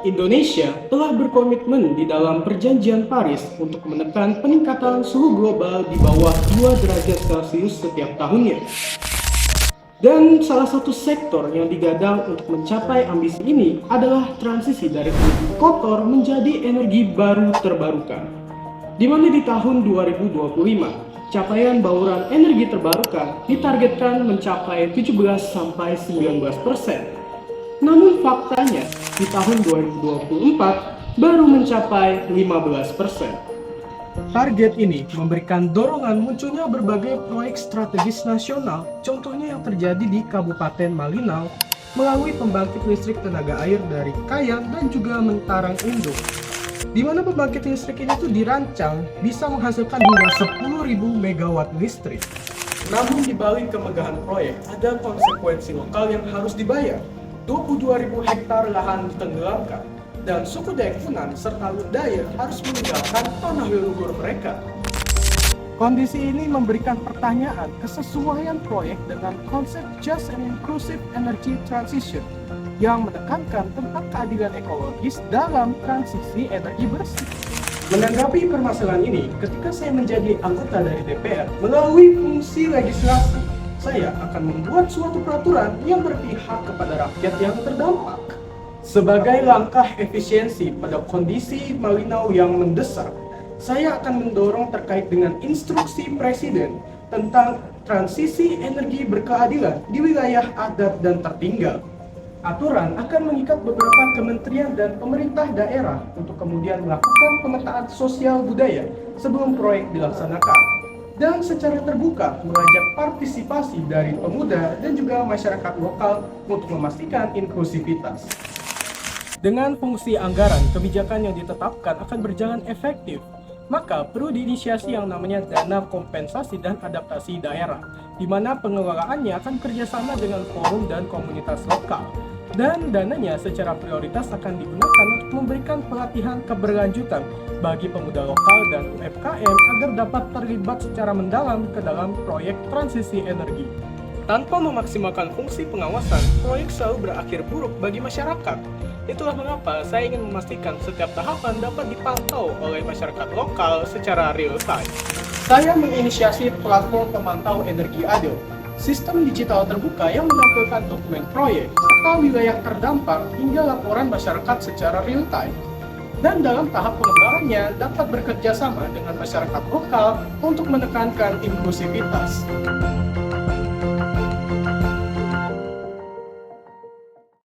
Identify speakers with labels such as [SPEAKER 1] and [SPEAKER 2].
[SPEAKER 1] Indonesia telah berkomitmen di dalam Perjanjian Paris untuk menekan peningkatan suhu global di bawah 2 derajat Celcius setiap tahunnya. Dan salah satu sektor yang digadang untuk mencapai ambisi ini adalah transisi dari energi kotor menjadi energi baru terbarukan. Di mana di tahun 2025, capaian bauran energi terbarukan ditargetkan mencapai 17-19%. Namun faktanya, di tahun 2024 baru mencapai 15%. Target ini memberikan dorongan munculnya berbagai proyek strategis nasional, contohnya yang terjadi di Kabupaten Malinau melalui pembangkit listrik tenaga air dari Kayan dan juga Mentarang Induk, di mana pembangkit listrik ini tuh dirancang bisa menghasilkan hingga 10.000 megawatt listrik. Namun di balik kemegahan proyek, ada konsekuensi lokal yang harus dibayar. 22.000 hektar lahan ditenggelamkan, dan suku Dayak Funan serta Lundaya harus meninggalkan tanah leluhur mereka. Kondisi ini memberikan pertanyaan kesesuaian proyek dengan konsep Just and Inclusive Energy Transition yang menekankan tentang keadilan ekologis dalam transisi energi bersih. Menanggapi permasalahan ini, ketika saya menjadi anggota dari DPR, melalui fungsi legislasi, saya akan membuat suatu peraturan yang berpihak kepada rakyat yang terdampak. Sebagai langkah efisiensi pada kondisi Malinau yang mendesak, saya akan mendorong terkait dengan instruksi Presiden tentang transisi energi berkeadilan di wilayah adat dan tertinggal. Aturan akan mengikat beberapa kementerian dan pemerintah daerah untuk kemudian melakukan pemetaan sosial budaya sebelum proyek dilaksanakan, dan secara terbuka mengajak partisipasi dari pemuda dan juga masyarakat lokal untuk memastikan inklusivitas. Dengan fungsi anggaran, kebijakan yang ditetapkan akan berjalan efektif, maka perlu diinisiasi yang namanya dana kompensasi dan adaptasi daerah, di mana pengelolaannya akan kerjasama dengan forum dan komunitas lokal. Dan dananya secara prioritas akan digunakan untuk memberikan pelatihan keberlanjutan bagi pemuda lokal dan UMKM agar dapat terlibat secara mendalam ke dalam proyek transisi energi. Tanpa memaksimalkan fungsi pengawasan, proyek selalu berakhir buruk bagi masyarakat. Itulah mengapa saya ingin memastikan setiap tahapan dapat dipantau oleh masyarakat lokal secara real time. Saya menginisiasi platform pemantau energi adil, sistem digital terbuka yang menampilkan dokumen proyek serta wilayah terdampak hingga laporan masyarakat secara real time. Dan dalam tahap pengembangannya dapat bekerja sama dengan masyarakat lokal untuk menekankan inklusivitas.